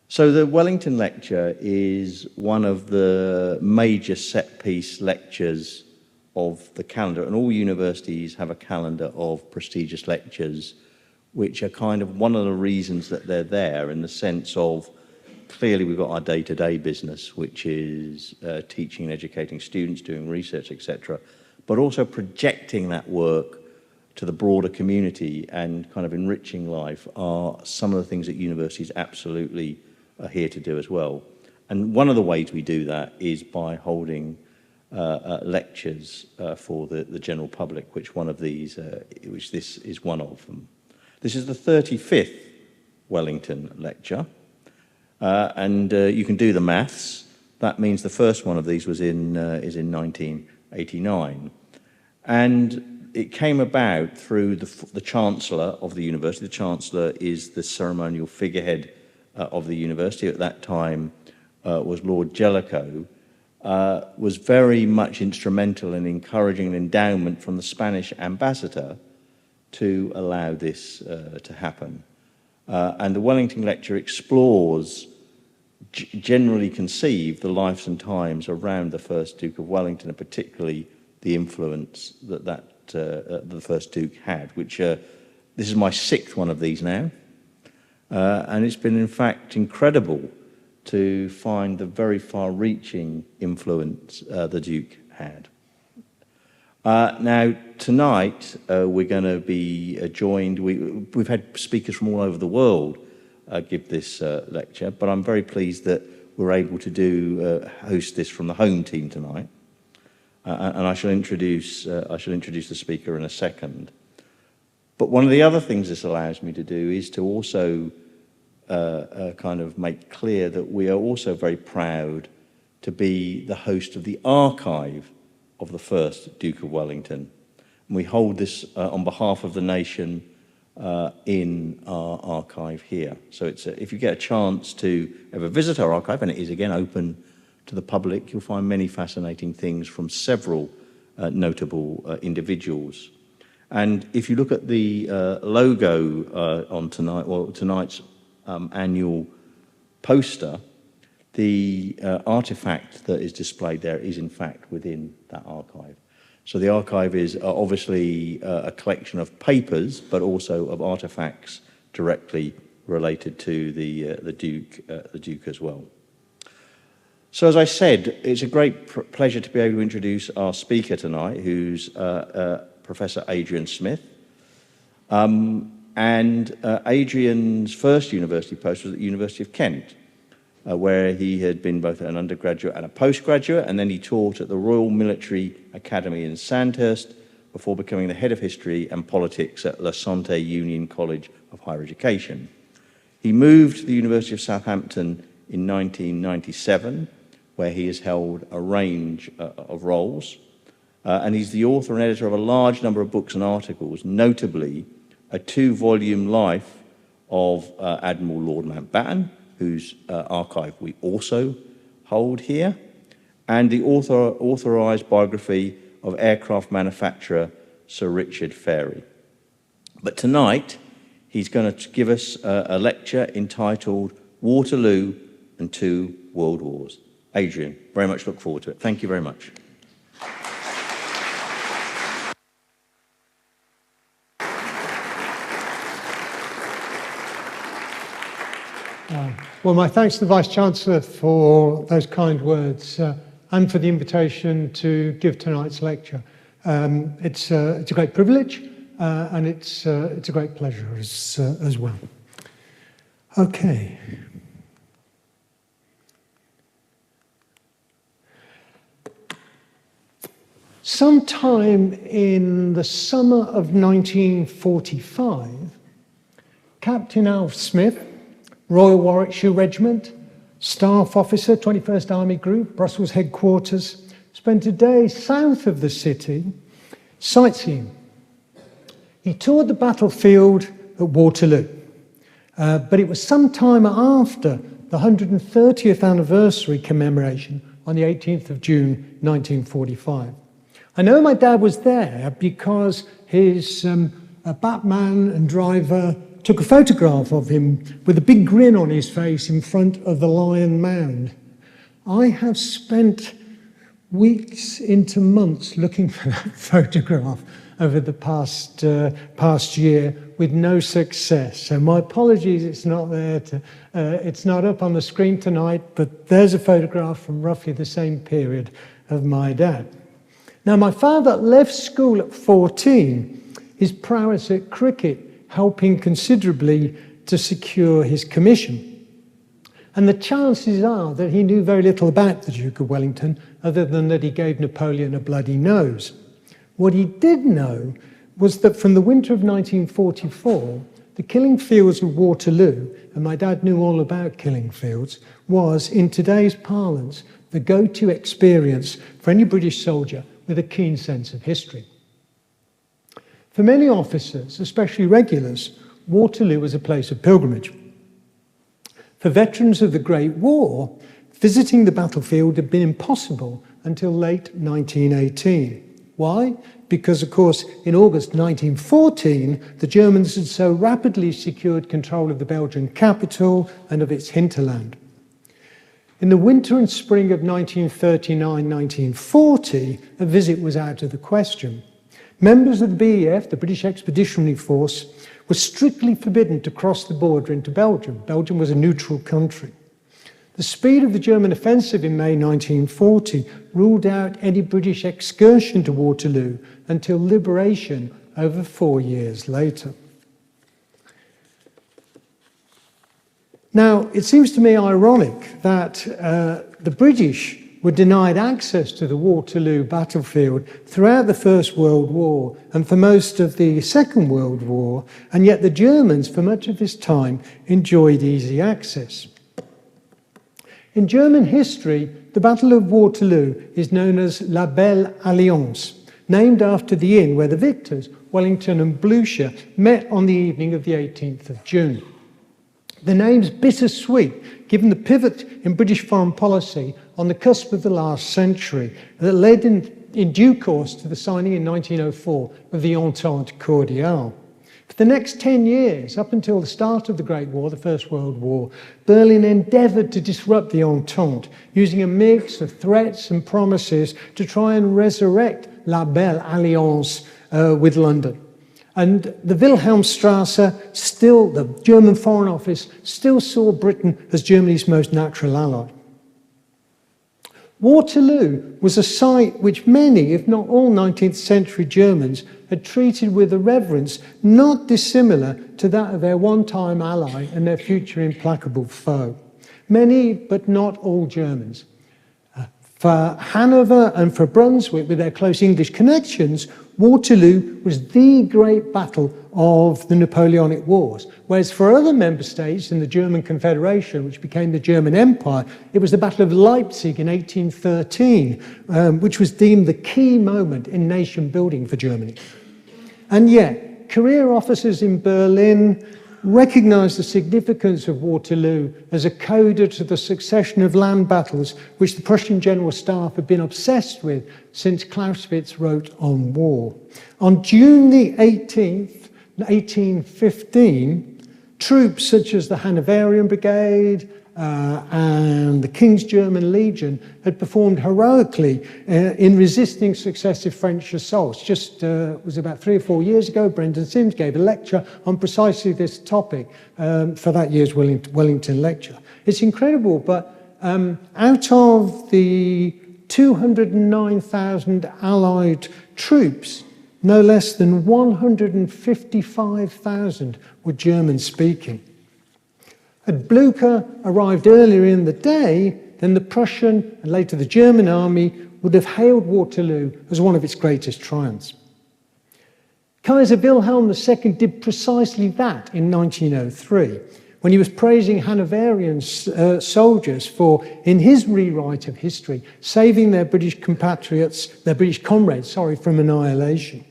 So the Wellington Lecture is one of the major set-piece lectures of the calendar, and all universities have a calendar of prestigious lectures, which are kind of one of the reasons that they're there, in the sense of, clearly we've got our day-to-day business, which is teaching and educating students, doing research, etc., but also projecting that work to the broader community and kind of enriching life are some of the things that universities absolutely are here to do as well. And one of the ways we do that is by holding lectures for the general public, which this is one of them. This is the 35th Wellington Lecture, and you can do the maths. That means the first one of these is in 1989. And it came about through the Chancellor of the university. The Chancellor is the ceremonial figurehead of the university. At that time was Lord Jellicoe, was very much instrumental in encouraging an endowment from the Spanish ambassador to allow this to happen. And the Wellington Lecture explores, generally conceived, the lives and times around the first Duke of Wellington, and particularly the influence that the first Duke had, which this is my 6th one of these now. And it's been, in fact, incredible to find the very far-reaching influence the Duke had. Now, tonight, we're going to be joined. We've had speakers from all over the world give this lecture, but I'm very pleased that we're able to host this from the home team tonight. And I shall introduce the speaker in a second. But one of the other things this allows me to do is to also kind of make clear that we are also very proud to be the host of the archive of the first Duke of Wellington. And we hold this on behalf of the nation in our archive here. So if you get a chance to ever visit our archive, and it is again open to the public, you'll find many fascinating things from several notable individuals. And if you look at the logo on tonight's annual poster, the artifact that is displayed there is in fact within that archive. So the archive is obviously a collection of papers, but also of artifacts directly related to the Duke as well. So as I said, it's a great pleasure to be able to introduce our speaker tonight, who's Professor Adrian Smith. And Adrian's first university post was at the University of Kent, where he had been both an undergraduate and a postgraduate, and then he taught at the Royal Military Academy in Sandhurst before becoming the head of history and politics at La Santé Union College of Higher Education. He moved to the University of Southampton in 1997, where he has held a range of roles, and he's the author and editor of a large number of books and articles, notably a 2-volume life of Admiral Lord Mountbatten, whose archive we also hold here, and the authorised biography of aircraft manufacturer Sir Richard Fairey. But tonight, he's going to give us a lecture entitled Waterloo and Two World Wars. Adrian, very much look forward to it. Thank you very much. Well, my thanks to the Vice-Chancellor for those kind words and for the invitation to give tonight's lecture. It's a great privilege and it's a great pleasure as well. Okay. Sometime in the summer of 1945, Captain Alf Smith, Royal Warwickshire Regiment, Staff Officer, 21st Army Group, Brussels headquarters, spent a day south of the city sightseeing. He toured the battlefield at Waterloo, but it was some time after the 130th anniversary commemoration on the 18th of June 1945. I know my dad was there because his Batman and driver took a photograph of him with a big grin on his face in front of the Lion Mound. I have spent weeks into months looking for that photograph over the past year with no success. So my apologies, it's not there. It's not up on the screen tonight, but there's a photograph from roughly the same period of my dad. Now, my father left school at 14, his prowess at cricket helping considerably to secure his commission. And the chances are that he knew very little about the Duke of Wellington, other than that he gave Napoleon a bloody nose. What he did know was that from the winter of 1944, the killing fields of Waterloo, and my dad knew all about killing fields, was, in today's parlance, the go-to experience for any British soldier with a keen sense of history. For many officers, especially regulars, Waterloo was a place of pilgrimage. For veterans of the Great War, visiting the battlefield had been impossible until late 1918. Why? Because, of course, in August 1914, the Germans had so rapidly secured control of the Belgian capital and of its hinterland. In the winter and spring of 1939-1940, a visit was out of the question. Members of the BEF, the British Expeditionary Force, were strictly forbidden to cross the border into Belgium. Belgium was a neutral country. The speed of the German offensive in May 1940 ruled out any British excursion to Waterloo until liberation over 4 years later. Now, it seems to me ironic that the British were denied access to the Waterloo battlefield throughout the First World War and for most of the Second World War, and yet the Germans, for much of this time, enjoyed easy access. In German history, the Battle of Waterloo is known as La Belle Alliance, named after the inn where the victors, Wellington and Blucher, met on the evening of the 18th of June. The name's bittersweet, given the pivot in British foreign policy on the cusp of the last century that led in due course to the signing in 1904 of the Entente Cordiale. For the next 10 years, up until the start of the Great War, the First World War, Berlin endeavoured to disrupt the Entente, using a mix of threats and promises to try and resurrect La Belle Alliance with London. And the Wilhelmstrasse, still, the German Foreign Office, still saw Britain as Germany's most natural ally. Waterloo was a site which many, if not all 19th century Germans, had treated with a reverence not dissimilar to that of their one-time ally and their future implacable foe. Many, but not all Germans. For Hanover and for Brunswick, with their close English connections, Waterloo was the great battle of the Napoleonic Wars. Whereas for other member states in the German Confederation, which became the German Empire, it was the Battle of Leipzig in 1813, which was deemed the key moment in nation building for Germany. And yet, career officers in Berlin recognized the significance of Waterloo as a coda to the succession of land battles which the Prussian General Staff had been obsessed with since Clausewitz wrote on war. On June the 18th, 1815, troops such as the Hanoverian Brigade and the King's German Legion had performed heroically in resisting successive French assaults. Just was about 3 or 4 years ago, Brendan Sims gave a lecture on precisely this topic for that year's Wellington Lecture. It's incredible, but out of the 209,000 Allied troops, no less than 155,000 were German-speaking. Had Blucher arrived earlier in the day, then the Prussian and later the German army would have hailed Waterloo as one of its greatest triumphs. Kaiser Wilhelm II did precisely that in 1903, when he was praising Hanoverian soldiers for, in his rewrite of history, saving their British compatriots, their British comrades, from annihilation.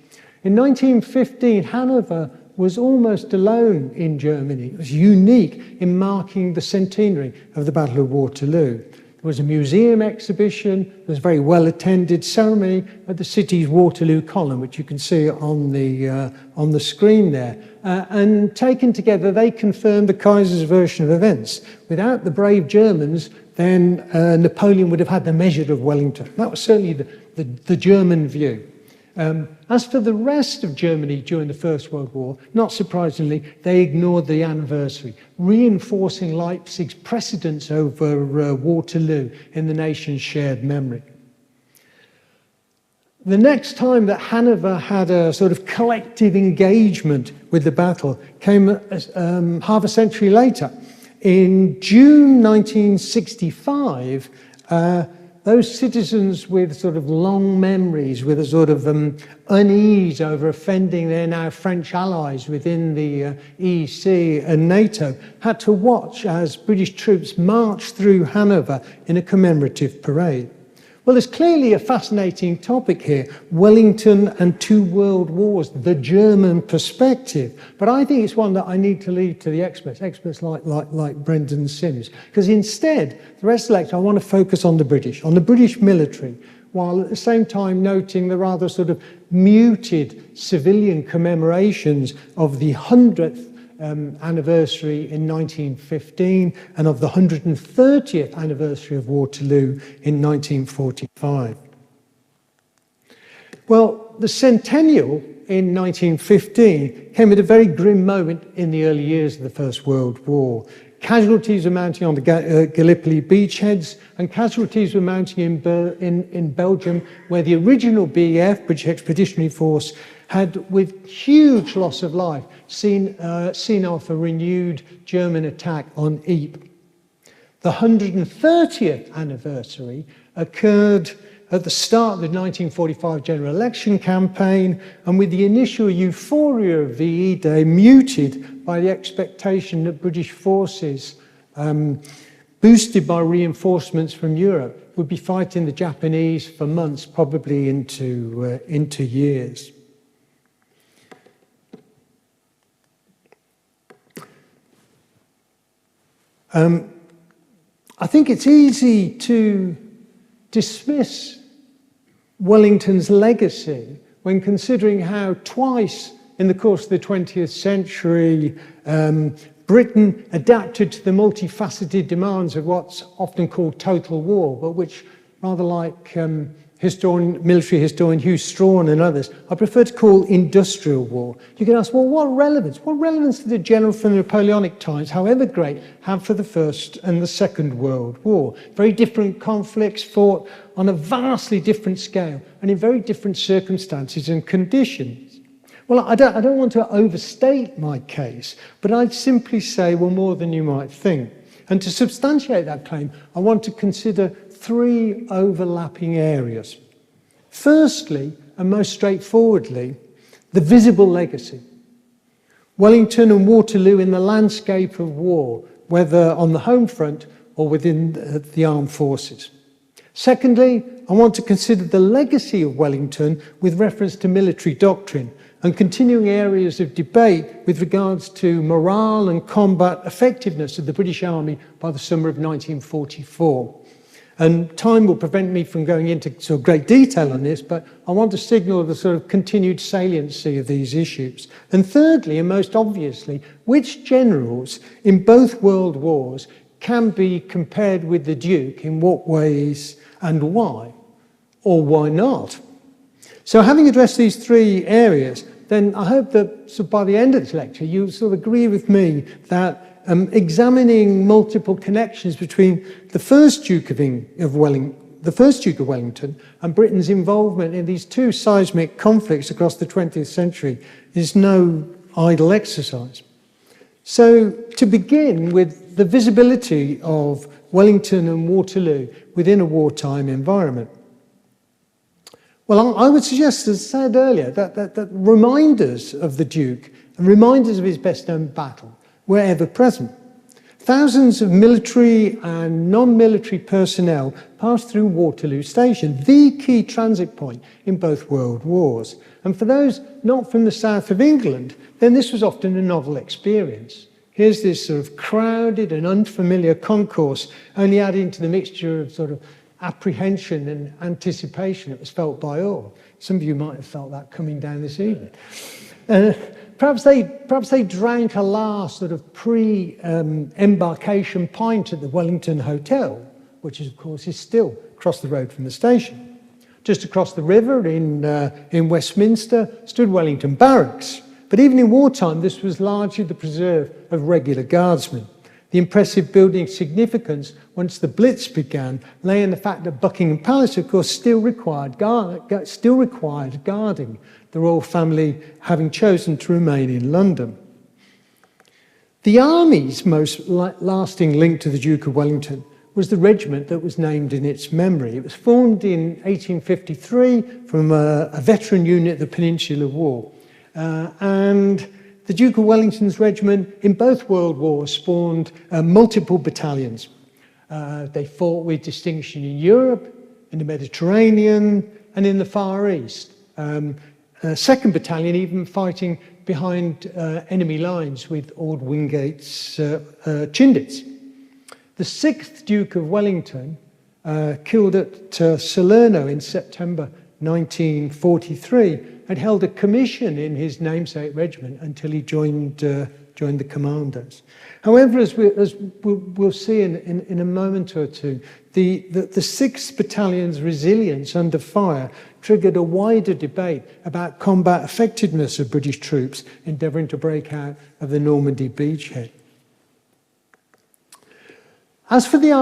In 1915, Hanover was almost alone in Germany. It was unique in marking the centenary of the Battle of Waterloo. There was a museum exhibition, there was a very well-attended ceremony at the city's Waterloo column, which you can see on the screen there. And taken together, they confirmed the Kaiser's version of events. Without the brave Germans, then Napoleon would have had the measure of Wellington. That was certainly the German view. As for the rest of Germany during the First World War, not surprisingly, they ignored the anniversary, reinforcing Leipzig's precedence over Waterloo in the nation's shared memory. The next time that Hanover had a sort of collective engagement with the battle came half a century later. In June 1965, those citizens with sort of long memories, with a sort of unease over offending their now French allies within the EEC and NATO, had to watch as British troops marched through Hanover in a commemorative parade. Well, there's clearly a fascinating topic here, Wellington and two world wars, the German perspective. But I think it's one that I need to leave to the experts like Brendan Sims. Because instead, the rest of the lecture, I want to focus on the British military, while at the same time noting the rather sort of muted civilian commemorations of the 100th anniversary in 1915 and of the 130th anniversary of Waterloo in 1945. Well, the centennial in 1915 came at a very grim moment in the early years of the First World War. Casualties were mounting on the Gallipoli beachheads, and casualties were mounting in Belgium, where the original BEF, British Expeditionary Force, had, with huge loss of life, seen off a renewed German attack on Ypres. The 130th anniversary occurred at the start of the 1945 general election campaign, and with the initial euphoria of VE Day muted by the expectation that British forces, boosted by reinforcements from Europe, would be fighting the Japanese for months, probably into years. I think it's easy to dismiss Wellington's legacy when considering how twice in the course of the 20th century Britain adapted to the multifaceted demands of what's often called total war, but which, rather like military historian Hugh Strawn and others, I prefer to call industrial war. You can ask, well, what relevance did the general from the Napoleonic times, however great, have for the First and the Second World War? Very different conflicts fought on a vastly different scale and in very different circumstances and conditions. Well, I don't want to overstate my case, but I'd simply say, well, more than you might think. And to substantiate that claim, I want to consider three overlapping areas. Firstly, and most straightforwardly, the visible legacy. Wellington and Waterloo in the landscape of war, whether on the home front or within the armed forces. Secondly, I want to consider the legacy of Wellington with reference to military doctrine and continuing areas of debate with regards to morale and combat effectiveness of the British Army by the summer of 1944. And time will prevent me from going into sort of great detail on this, but I want to signal the sort of continued saliency of these issues. And thirdly, and most obviously, which generals in both world wars can be compared with the Duke, in what ways and why, or why not? So having addressed these three areas, then I hope that by the end of this lecture, you sort of agree with me that examining multiple connections between the first Duke of Wellington and Britain's involvement in these two seismic conflicts across the 20th century is no idle exercise. So to begin with the visibility of Wellington and Waterloo within a wartime environment. Well, I would suggest, as I said earlier, that reminders of the Duke and reminders of his best-known battle were ever present. Thousands of military and non-military personnel passed through Waterloo Station, the key transit point in both world wars. And for those not from the south of England, then this was often a novel experience. Here's this sort of crowded and unfamiliar concourse, only adding to the mixture of sort of apprehension and anticipation that was felt by all. Some of you might have felt that coming down this evening. Perhaps they drank a last sort of pre-embarkation pint at the Wellington Hotel, which of course is still across the road from the station. Just across the river in Westminster stood Wellington Barracks. But even in wartime, this was largely the preserve of regular guardsmen. The impressive building's significance once the Blitz began lay in the fact that Buckingham Palace, of course, still required guarding, the royal family having chosen to remain in London. The army's most lasting link to the Duke of Wellington was the regiment that was named in its memory. It was formed in 1853 from a veteran unit of the Peninsular War. And the Duke of Wellington's regiment in both World Wars spawned multiple battalions. They fought with distinction in Europe, in the Mediterranean, and in the Far East. Second Battalion even fighting behind enemy lines with Ord Wingate's Chindits. The 6th Duke of Wellington, killed at Salerno in September 1943, had held a commission in his namesake regiment until he joined the commandos. However, as we'll see in a moment or two, the 6th Battalion's resilience under fire triggered a wider debate about combat effectiveness of British troops endeavouring to break out of the Normandy beachhead. As for the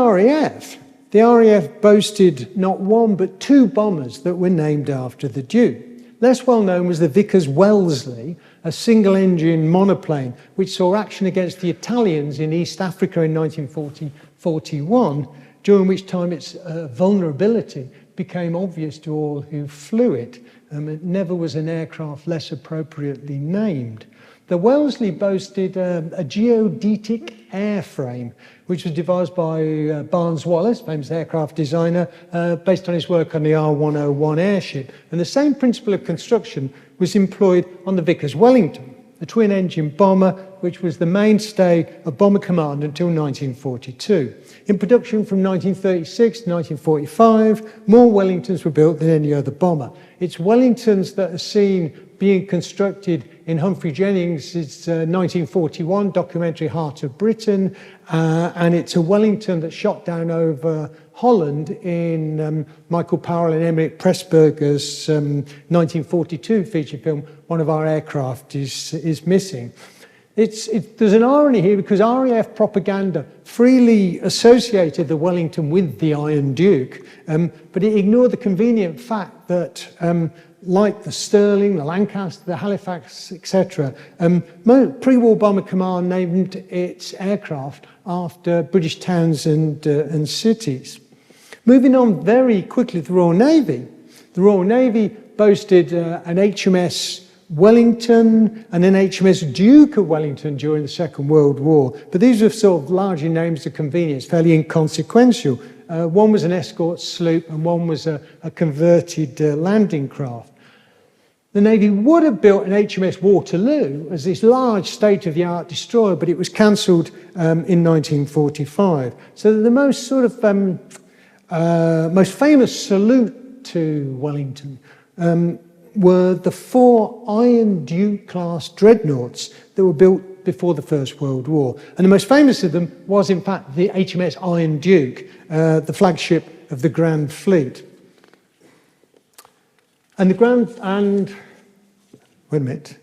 RAF boasted not one but 2 bombers that were named after the Duke. Less well known was the Vickers Wellesley, a single-engine monoplane which saw action against the Italians in East Africa in 1940-41, during which time its vulnerability became obvious to all who flew it. It never was an aircraft less appropriately named. The Wellesley boasted a geodetic airframe, which was devised by Barnes Wallis, famous aircraft designer, based on his work on the R101 airship. And the same principle of construction was employed on the Vickers Wellington, the twin-engine bomber, which was the mainstay of Bomber Command until 1942. In production from 1936 to 1945, more Wellingtons were built than any other bomber. It's Wellingtons that are seen being constructed in Humphrey Jennings' 1941 documentary Heart of Britain, and it's a Wellington that shot down over Holland in Michael Powell and Emeritus Pressburger's 1942 feature film, One of Our Aircraft is Missing. There's an irony here because RAF propaganda freely associated the Wellington with the Iron Duke, but it ignored the convenient fact that like the Stirling, the Lancaster, the Halifax, etc., pre-war Bomber Command named its aircraft after British towns and cities. Moving on very quickly to the Royal Navy. The Royal Navy boasted an HMS Wellington and an HMS Duke of Wellington during the Second World War, but these were sort of largely names of convenience, fairly inconsequential. One was an escort sloop and one was a converted landing craft. The Navy would have built an HMS Waterloo as this large state-of-the-art destroyer, but it was cancelled in 1945. So the most sort of most famous salute to Wellington were the 4 Iron Duke class dreadnoughts that were built before the First World War. And the most famous of them was, in fact, the HMS Iron Duke, the flagship of the Grand Fleet. And wait a minute.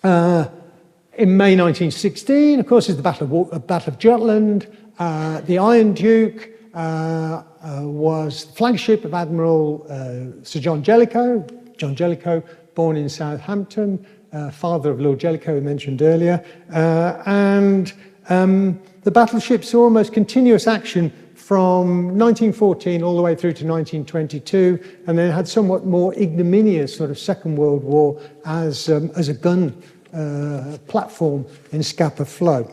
In May 1916, of course, is the Battle of Jutland. The Iron Duke was the flagship of Admiral Sir John Jellicoe. John Jellicoe, born in Southampton, father of Lord Jellicoe, we mentioned earlier. And the battleship saw almost continuous action from 1914 all the way through to 1922, and then had somewhat more ignominious sort of Second World War as a gun platform in Scapa Flow.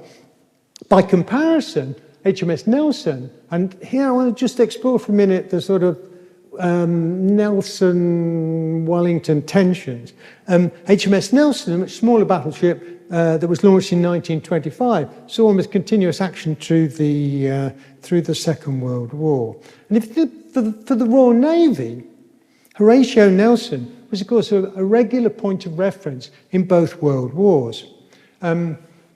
By comparison, HMS Nelson, and here I want to just explore for a minute the sort of Nelson-Wellington tensions. HMS Nelson, a much smaller battleship, that was launched in 1925 saw almost continuous action through the Second World War. And for the Royal Navy, Horatio Nelson was, of course, a regular point of reference in both World Wars.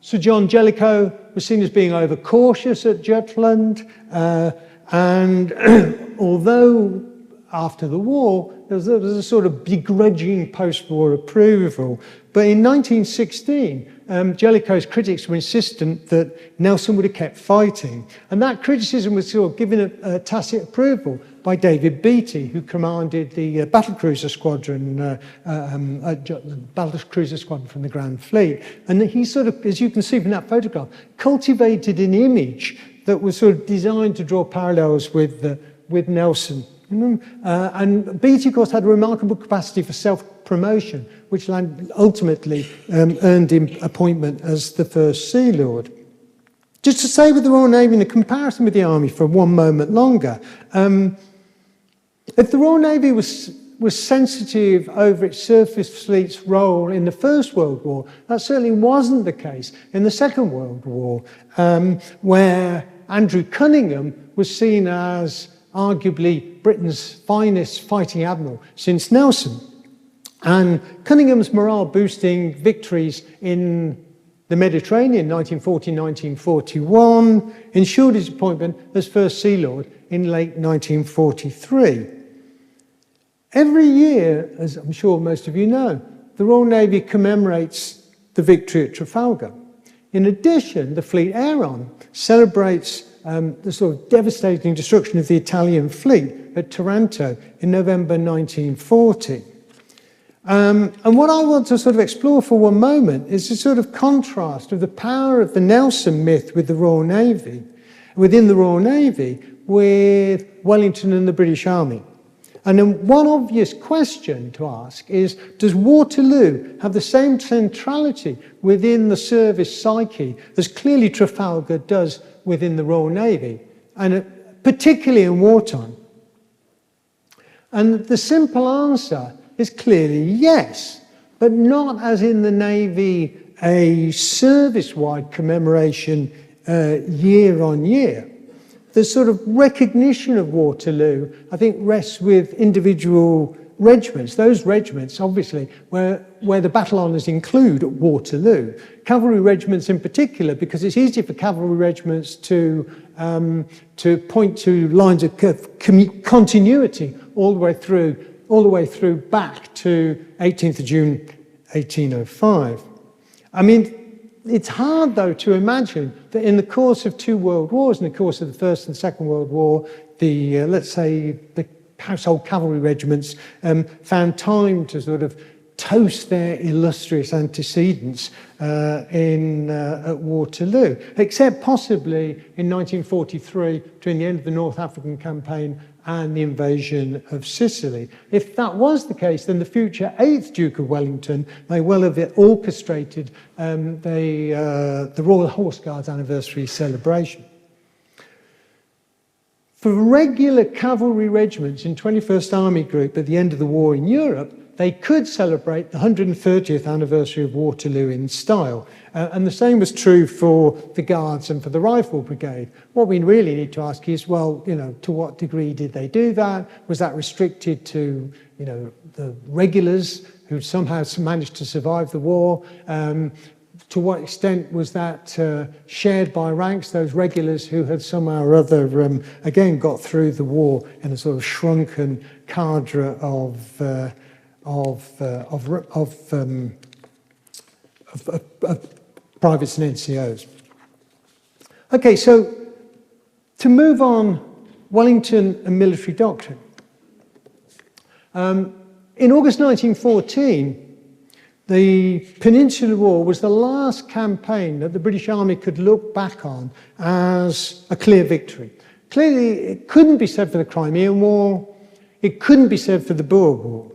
Sir John Jellicoe was seen as being overcautious at Jutland, and although after the war there was a sort of begrudging post-war approval, but in 1916 Jellicoe's critics were insistent that Nelson would have kept fighting, and that criticism was sort of given a tacit approval by David Beatty, who commanded the battlecruiser squadron, battlecruiser squadron from the Grand Fleet. And he sort of, as you can see from that photograph, cultivated an image that was sort of designed to draw parallels with Nelson. And Beatty, of course, had a remarkable capacity for self-promotion, which ultimately earned him appointment as the first Sea Lord. Just to say with the Royal Navy in a comparison with the Army for one moment longer, if the Royal Navy was sensitive over its surface fleet's role in the First World War, that certainly wasn't the case in the Second World War, where Andrew Cunningham was seen as arguably Britain's finest fighting admiral since Nelson. And Cunningham's morale-boosting victories in the Mediterranean, 1940-1941, ensured his appointment as First Sea Lord in late 1943. Every year, as I'm sure most of you know, the Royal Navy commemorates the victory at Trafalgar. In addition, the Fleet Air Arm celebrates the sort of devastating destruction of the Italian fleet at Taranto in November 1940. And what I want to sort of explore for one moment is the sort of contrast of the power of the Nelson myth with the Royal Navy, within the Royal Navy, with Wellington and the British Army. And then one obvious question to ask is, does Waterloo have the same centrality within the service psyche as clearly Trafalgar does within the Royal Navy, and particularly in wartime? And the simple answer is clearly yes, but not as in the Navy a service-wide commemoration year on year. The sort of recognition of Waterloo, I think, rests with individual regiments. Those regiments, obviously, where the battle honours include Waterloo. Cavalry regiments in particular, because it's easier for cavalry regiments to point to lines of continuity all the way through back to 18th of June 1805. I mean, it's hard, though, to imagine that in the course of two world wars, in the course of the First and Second World War, the, let's say, the household cavalry regiments found time to sort of toast their illustrious antecedents at Waterloo, except possibly in 1943, between the end of the North African campaign and the invasion of Sicily. If that was the case, then the future 8th Duke of Wellington may well have orchestrated the Royal Horse Guards anniversary celebration. For regular cavalry regiments in 21st Army Group at the end of the war in Europe, they could celebrate the 130th anniversary of Waterloo in style. And the same was true for the Guards and for the Rifle Brigade. What we really need to ask is, well, you know, to what degree did they do that? Was that restricted to, you know, the regulars who somehow managed to survive the war? To what extent was that shared by ranks, those regulars who had somehow or other, again, got through the war in a sort of shrunken cadre of privates and NCOs. Okay, so to move on, Wellington and military doctrine. In August 1914, the Peninsular War was the last campaign that the British Army could look back on as a clear victory. Clearly, it couldn't be said for the Crimean War, it couldn't be said for the Boer War.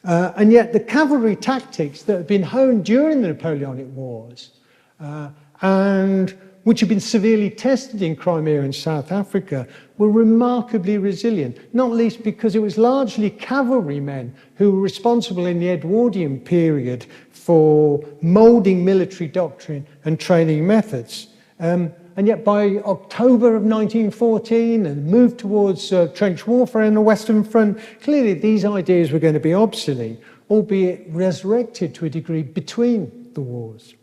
And yet the cavalry tactics that had been honed during the Napoleonic Wars and which had been severely tested in Crimea and South Africa, were remarkably resilient, not least because it was largely cavalrymen who were responsible in the Edwardian period for moulding military doctrine and training methods. And yet by October of 1914 and move towards trench warfare in the Western Front, clearly these ideas were going to be obsolete, albeit resurrected to a degree between the wars.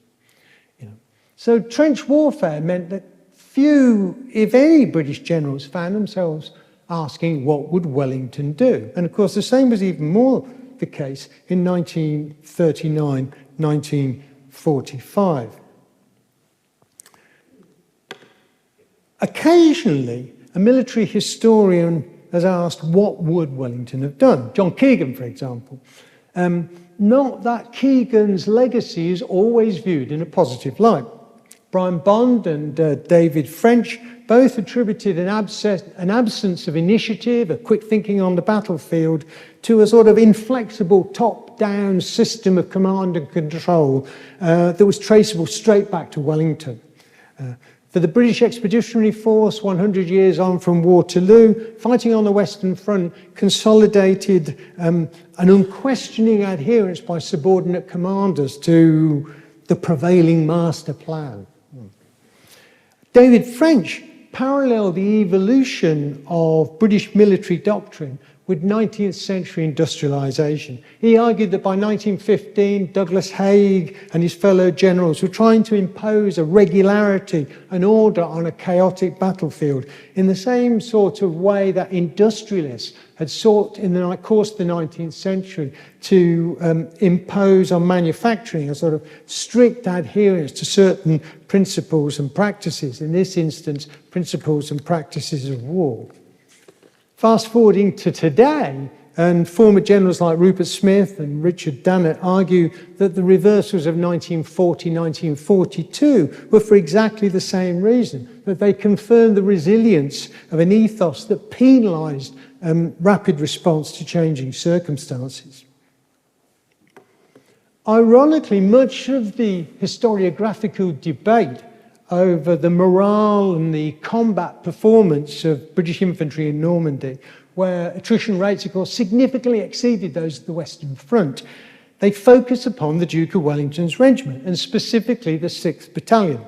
So trench warfare meant that few, if any, British generals found themselves asking what would Wellington do? And of course the same was even more the case in 1939, 1945. Occasionally, a military historian has asked what would Wellington have done? John Keegan, for example. Not that Keegan's legacy is always viewed in a positive light. Brian Bond and David French both attributed an absence of initiative, a quick thinking on the battlefield, to a sort of inflexible top-down system of command and control that was traceable straight back to Wellington. For the British Expeditionary Force, 100 years on from Waterloo, fighting on the Western Front consolidated an unquestioning adherence by subordinate commanders to the prevailing master plan. David French paralleled the evolution of British military doctrine with 19th century industrialisation. He argued that by 1915, Douglas Haig and his fellow generals were trying to impose a regularity and order on a chaotic battlefield in the same sort of way that industrialists had sought in the course of the 19th century to impose on manufacturing a sort of strict adherence to certain principles and practices, in this instance, principles and practices of war. Fast forwarding to today, and former generals like Rupert Smith and Richard Dannett argue that the reversals of 1940, 1942 were for exactly the same reason, that they confirmed the resilience of an ethos that penalised rapid response to changing circumstances. Ironically, much of the historiographical debate over the morale and the combat performance of British infantry in Normandy, where attrition rates, of course, significantly exceeded those of the Western Front, they focus upon the Duke of Wellington's regiment, and specifically the 6th Battalion.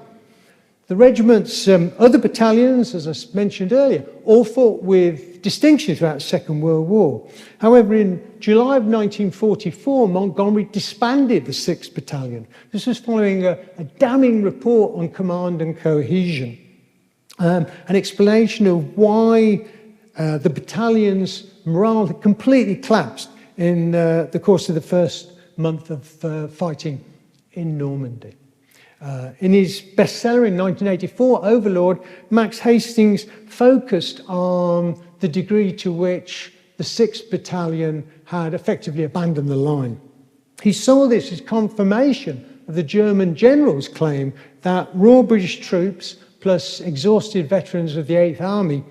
The regiment's other battalions, as I mentioned earlier, all fought with distinction throughout the Second World War. However, in July of 1944, Montgomery disbanded the 6th Battalion. This was following a damning report on command and cohesion, an explanation of why the battalion's morale had completely collapsed in the course of the first month of fighting in Normandy. In his bestseller in 1984, Overlord, Max Hastings focused on the degree to which the 6th Battalion had effectively abandoned the line. He saw this as confirmation of the German general's claim that raw British troops, plus exhausted veterans of the 8th Army,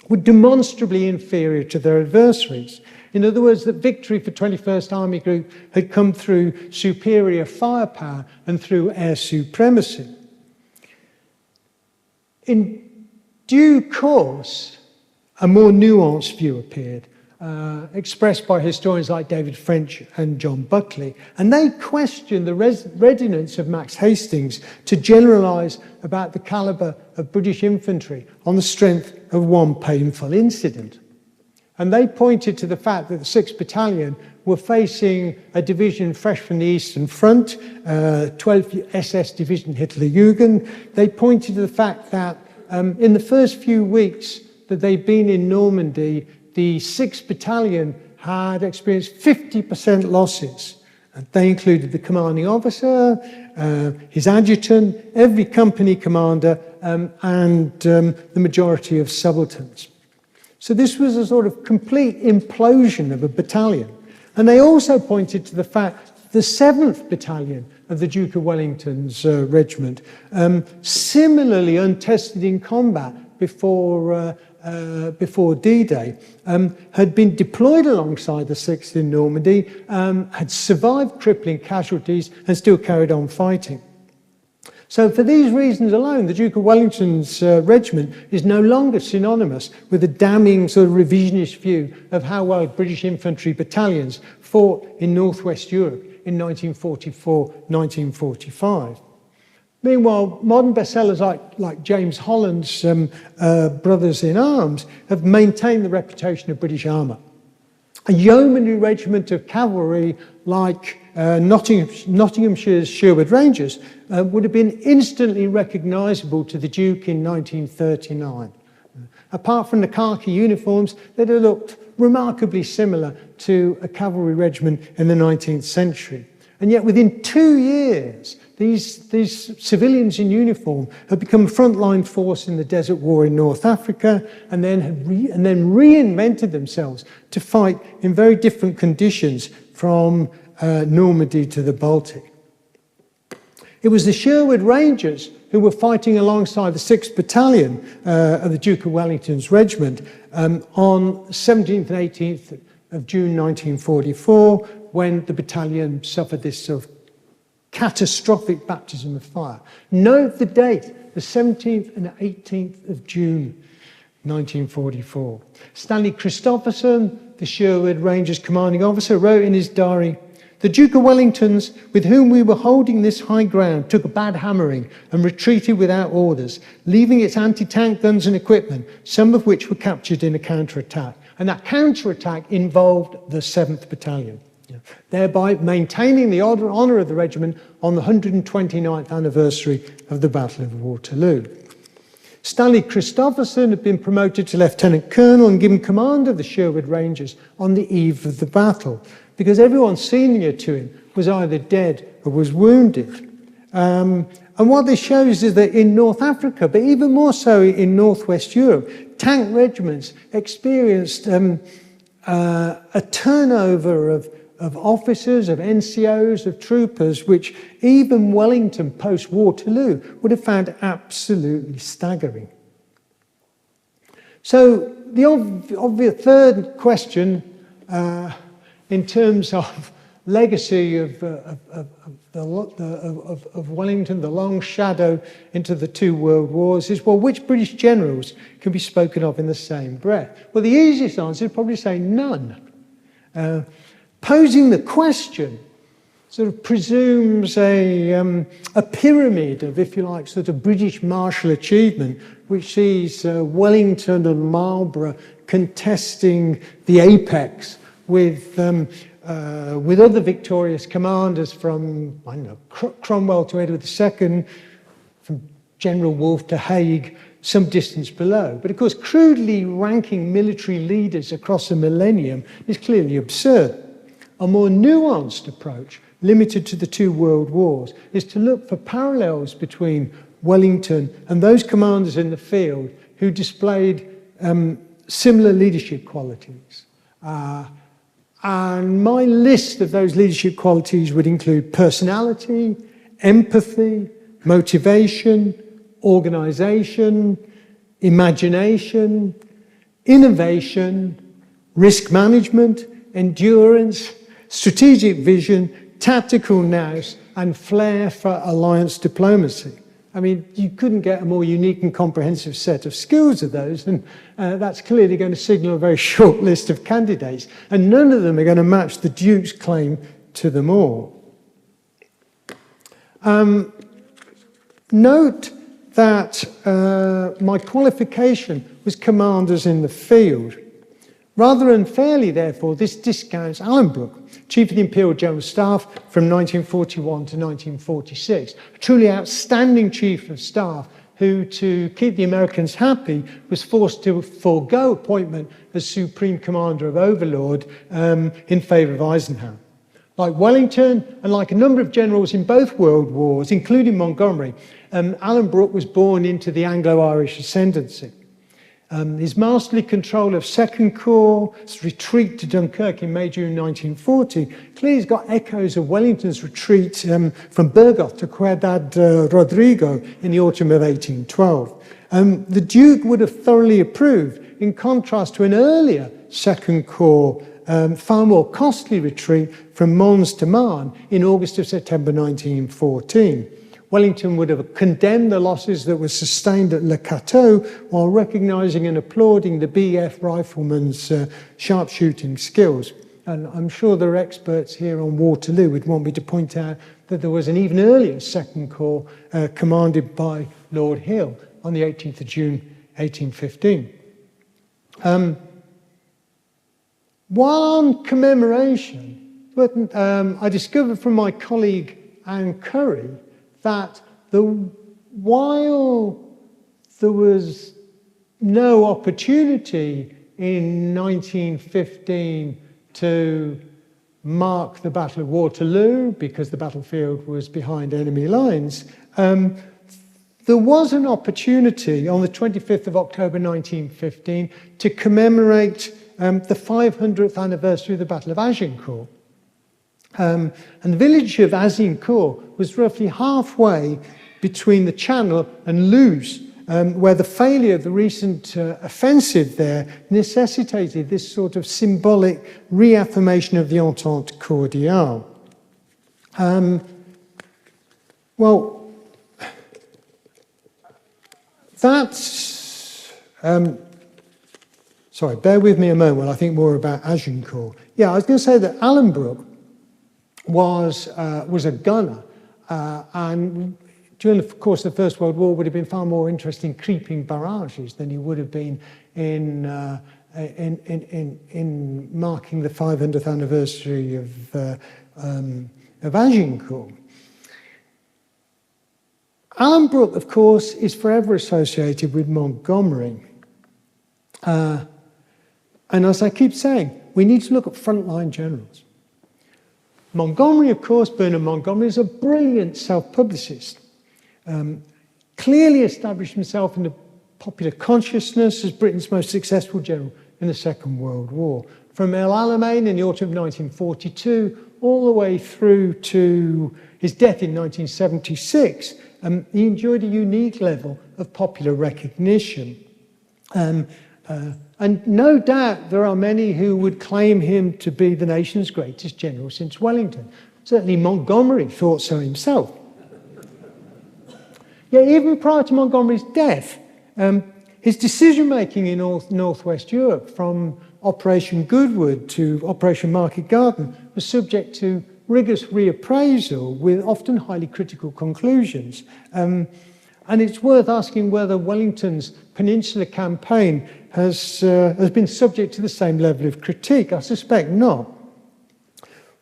were demonstrably inferior to their adversaries. In other words, that victory for 21st Army Group had come through superior firepower and through air supremacy. In due course, a more nuanced view appeared, expressed by historians like David French and John Buckley, and they questioned the readiness of Max Hastings to generalise about the calibre of British infantry on the strength of one painful incident. And they pointed to the fact that the 6th Battalion were facing a division fresh from the Eastern Front, 12th SS Division Hitlerjugend. They pointed to the fact that in the first few weeks that they'd been in Normandy, the 6th Battalion had experienced 50% losses. And they included the commanding officer, his adjutant, every company commander, and the majority of subalterns. So this was a sort of complete implosion of a battalion. And they also pointed to the fact the 7th Battalion of the Duke of Wellington's regiment, similarly untested in combat before D-Day, had been deployed alongside the 6th in Normandy, had survived crippling casualties and still carried on fighting. So for these reasons alone, the Duke of Wellington's regiment is no longer synonymous with a damning sort of revisionist view of how well British infantry battalions fought in northwest Europe in 1944-1945. Meanwhile, modern bestsellers like James Holland's Brothers in Arms have maintained the reputation of British armour. A yeomanry regiment of cavalry like Nottinghamshire's Sherwood Rangers would have been instantly recognisable to the Duke in 1939. Apart from the khaki uniforms, they'd have looked remarkably similar to a cavalry regiment in the 19th century. And yet within 2 years, these civilians in uniform had become a frontline force in the Desert War in North Africa, and then reinvented themselves to fight in very different conditions from Normandy to the Baltic. It was the Sherwood Rangers who were fighting alongside the 6th Battalion of the Duke of Wellington's regiment on 17th and 18th of June 1944, when the battalion suffered this sort of catastrophic baptism of fire. Note the date, the 17th and 18th of June 1944. Stanley Christopherson, the Sherwood Rangers commanding officer, wrote in his diary, "The Duke of Wellington's, with whom we were holding this high ground, took a bad hammering and retreated without orders, leaving its anti-tank guns and equipment, some of which were captured in a counter-attack." And that counter-attack involved the 7th Battalion, thereby maintaining the honour of the regiment on the 129th anniversary of the Battle of Waterloo. Stanley Christopherson had been promoted to Lieutenant Colonel and given command of the Sherwood Rangers on the eve of the battle, because everyone senior to him was either dead or was wounded. And what this shows is that in North Africa, but even more so in Northwest Europe, tank regiments experienced a turnover of officers, of NCOs, of troopers, which even Wellington post-Waterloo would have found absolutely staggering. So the obvious third question in terms of legacy of Wellington, the long shadow into the two world wars, is, well, which British generals can be spoken of in the same breath? Well, the easiest answer is probably say none. Posing the question sort of presumes a pyramid of, if you like, sort of British martial achievement, which sees Wellington and Marlborough contesting the apex with other victorious commanders from, I don't know, Cromwell to Edward II, from General Wolfe to Haig, some distance below. But of course, crudely ranking military leaders across a millennium is clearly absurd. A more nuanced approach, limited to the two world wars, is to look for parallels between Wellington and those commanders in the field who displayed similar leadership qualities. And my list of those leadership qualities would include personality, empathy, motivation, organisation, imagination, innovation, risk management, endurance, strategic vision, tactical nous, and flair for alliance diplomacy. I mean, you couldn't get a more unique and comprehensive set of skills of those, and that's clearly going to signal a very short list of candidates, and none of them are going to match the Duke's claim to them all. Note that my qualification was commanders in the field. Rather unfairly, therefore, this discounts Alan Brooke, Chief of the Imperial General Staff from 1941 to 1946, a truly outstanding Chief of Staff who, to keep the Americans happy, was forced to forego appointment as Supreme Commander of Overlord in favour of Eisenhower. Like Wellington and like a number of generals in both world wars, including Montgomery, Alan Brooke was born into the Anglo-Irish ascendancy. His masterly control of Second Corps, his retreat to Dunkirk in May-June 1940, clearly has got echoes of Wellington's retreat from Burgos to Ciudad Rodrigo in the autumn of 1812. The Duke would have thoroughly approved, in contrast to an earlier Second Corps, far more costly retreat from Mons to Marne in August of September 1914. Wellington would have condemned the losses that were sustained at Le Cateau while recognising and applauding the BF riflemen's sharpshooting skills. And I'm sure there are experts here on Waterloo would want me to point out that there was an even earlier Second Corps commanded by Lord Hill on the 18th of June 1815. While on commemoration, I discovered from my colleague Anne Curry that while there was no opportunity in 1915 to mark the Battle of Waterloo because the battlefield was behind enemy lines, there was an opportunity on the 25th of October 1915 to commemorate the 500th anniversary of the Battle of Agincourt. And the village of Azincourt was roughly halfway between the Channel and Luz, where the failure of the recent offensive there necessitated this sort of symbolic reaffirmation of the Entente Cordiale. Well, that's... sorry, bear with me a moment while I think more about Agincourt. Yeah, I was going to say that Allenbrook was a gunner, and during the course of the First World War would have been far more interested in creeping barrages than he would have been in marking the 500th anniversary of Agincourt. Allenbrook, of course, is forever associated with Montgomery. And as I keep saying, we need to look at frontline generals. Montgomery, of course, Bernard Montgomery, is a brilliant self-publicist. Clearly established himself in the popular consciousness as Britain's most successful general in the Second World War. From El Alamein in the autumn of 1942 all the way through to his death in 1976, he enjoyed a unique level of popular recognition. And no doubt there are many who would claim him to be the nation's greatest general since Wellington. Certainly Montgomery thought so himself. Yet even prior to Montgomery's death, his decision-making in Northwest Europe, from Operation Goodwood to Operation Market Garden, was subject to rigorous reappraisal with often highly critical conclusions. And it's worth asking whether Wellington's Peninsular Campaign has been subject to the same level of critique. I suspect not.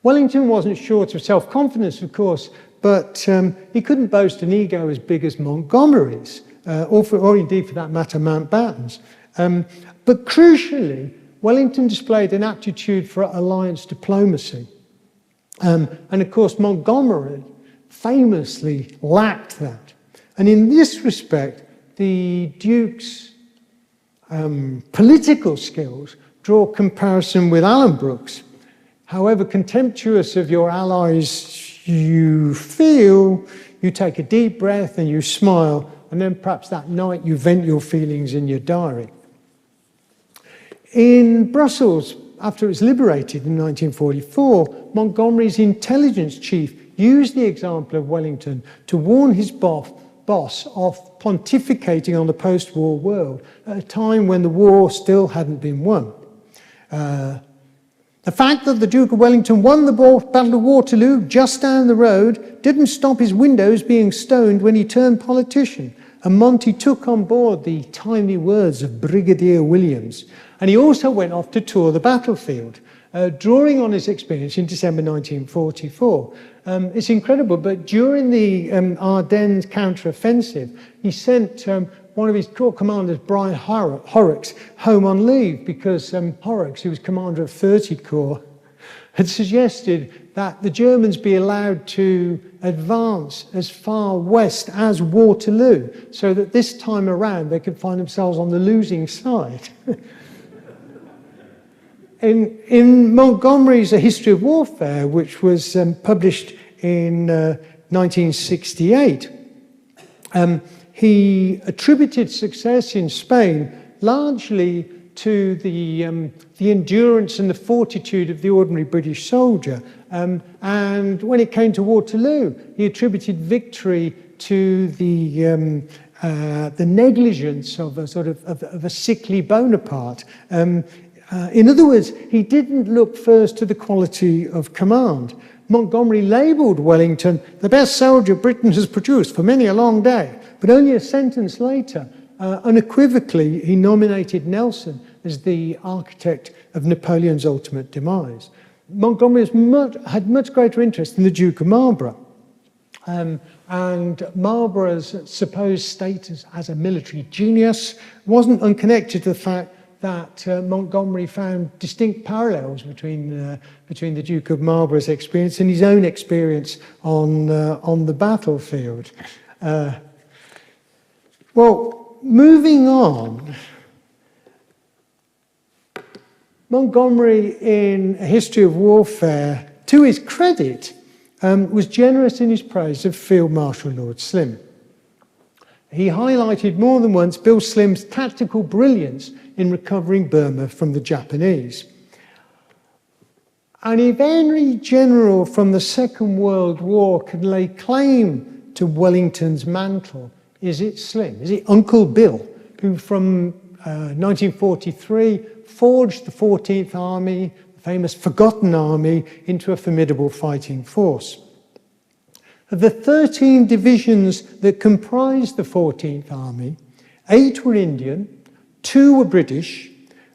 Wellington wasn't short of self-confidence, of course, but he couldn't boast an ego as big as Montgomery's, or indeed for that matter, Mountbatten's. But crucially, Wellington displayed an aptitude for alliance diplomacy. And of course, Montgomery famously lacked that. And in this respect, the Duke's political skills draw comparison with Allenbrook's. However contemptuous of your allies you feel, you take a deep breath and you smile, and then perhaps that night you vent your feelings in your diary. In Brussels, after it was liberated in 1944, Montgomery's intelligence chief used the example of Wellington to warn his boss of pontificating on the post-war world at a time when the war still hadn't been won. The fact that the Duke of Wellington won the Battle of Waterloo just down the road didn't stop his windows being stoned when he turned politician, and Monty took on board the timely words of Brigadier Williams. And he also went off to tour the battlefield, drawing on his experience in December 1944. It's incredible, but during the Ardennes counter-offensive, he sent one of his corps commanders, Brian Horrocks, home on leave because Horrocks, who was commander of 30 Corps, had suggested that the Germans be allowed to advance as far west as Waterloo, so that this time around they could find themselves on the losing side. In Montgomery's A History of Warfare, which was published in 1968, he attributed success in Spain largely to the endurance and the fortitude of the ordinary British soldier. And when it came to Waterloo, he attributed victory to the negligence of a sort of a sickly Bonaparte. In other words, he didn't look first to the quality of command. Montgomery labelled Wellington the best soldier Britain has produced for many a long day, but only a sentence later, unequivocally, he nominated Nelson as the architect of Napoleon's ultimate demise. Montgomery had much greater interest in the Duke of Marlborough. And Marlborough's supposed status as a military genius wasn't unconnected to the fact that Montgomery found distinct parallels between the Duke of Marlborough's experience and his own experience on the battlefield. Well, moving on, Montgomery, in A History of Warfare, to his credit, was generous in his praise of Field Marshal Lord Slim. He highlighted more than once Bill Slim's tactical brilliance in recovering Burma from the Japanese. And if any general from the Second World War could lay claim to Wellington's mantle, is it Slim? Is it Uncle Bill, who from 1943 forged the 14th Army, the famous Forgotten Army, into a formidable fighting force? Of the 13 divisions that comprised the 14th Army, 8 were Indian, 2 were British,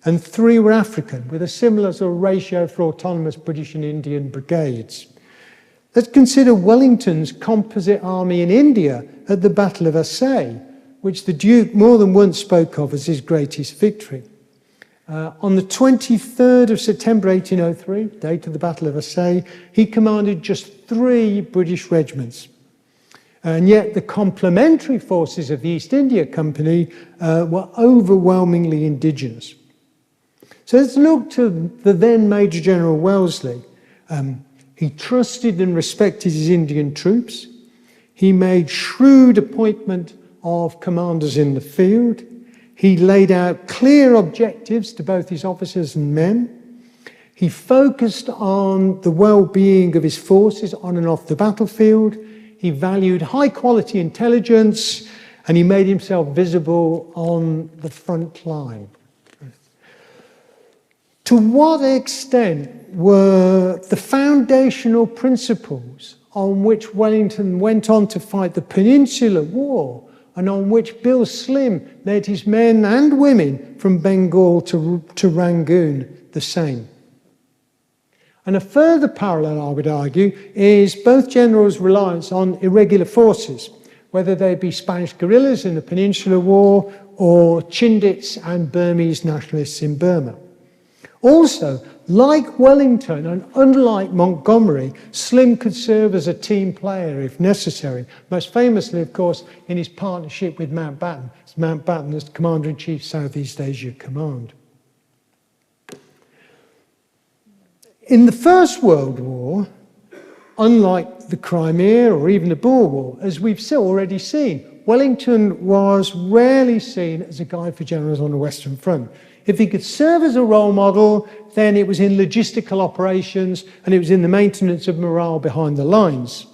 and 3 were African, with a similar sort of ratio for autonomous British and Indian brigades. Let's consider Wellington's composite army in India at the Battle of Assaye, which the Duke more than once spoke of as his greatest victory. On the 23rd of September 1803, date of the Battle of Assaye, he commanded just 3 British regiments. And yet the complementary forces of the East India Company were overwhelmingly indigenous. So let's look to the then Major General Wellesley. He trusted and respected his Indian troops. He made shrewd appointment of commanders in the field. He laid out clear objectives to both his officers and men. He focused on the well-being of his forces on and off the battlefield. He valued high-quality intelligence, and he made himself visible on the front line. To what extent were the foundational principles on which Wellington went on to fight the Peninsular War, and on which Bill Slim led his men and women from Bengal to Rangoon, the same? And a further parallel, I would argue, is both generals' reliance on irregular forces, whether they be Spanish guerrillas in the Peninsular War or Chindits and Burmese nationalists in Burma. Also, like Wellington and unlike Montgomery, Slim could serve as a team player if necessary, most famously, of course, in his partnership with Mountbatten, as Commander-in-Chief, Southeast Asia Command. In the First World War, unlike the Crimea or even the Boer War, as we've already seen, Wellington was rarely seen as a guide for generals on the Western Front. If he could serve as a role model, then it was in logistical operations and it was in the maintenance of morale behind the lines.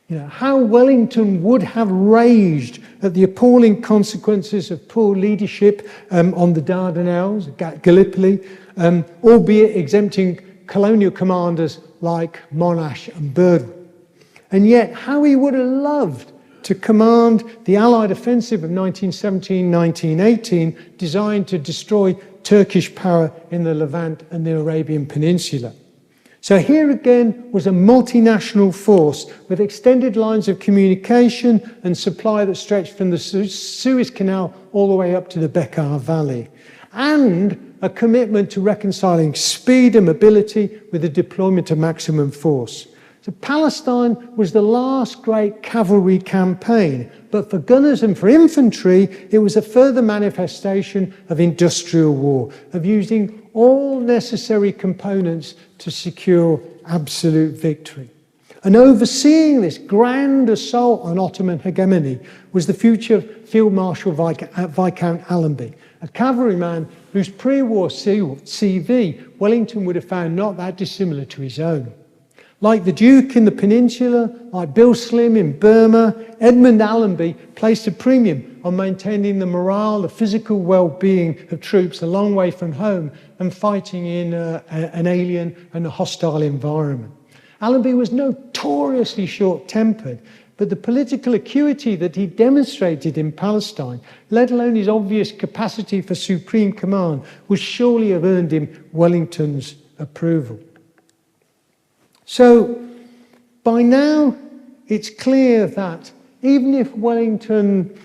You know, how Wellington would have raged at the appalling consequences of poor leadership on the Dardanelles, Gallipoli, albeit exempting colonial commanders like Monash and Birdwood. And yet, how he would have loved to command the Allied offensive of 1917-1918, designed to destroy Turkish power in the Levant and the Arabian Peninsula. So here again was a multinational force with extended lines of communication and supply that stretched from the Suez Canal all the way up to the Bekaa Valley, and a commitment to reconciling speed and mobility with the deployment of maximum force. So Palestine was the last great cavalry campaign, but for gunners and for infantry, it was a further manifestation of industrial war, of using all necessary components to secure absolute victory. And overseeing this grand assault on Ottoman hegemony was the future Field Marshal Viscount Allenby, a cavalryman whose pre-war CV Wellington would have found not that dissimilar to his own. Like the Duke in the Peninsula, like Bill Slim in Burma, Edmund Allenby placed a premium on maintaining the morale, the physical well-being of troops a long way from home and fighting in an alien and a hostile environment. Allenby was notoriously short-tempered, but the political acuity that he demonstrated in Palestine, let alone his obvious capacity for supreme command, would surely have earned him Wellington's approval. So, by now, it's clear that even if Wellington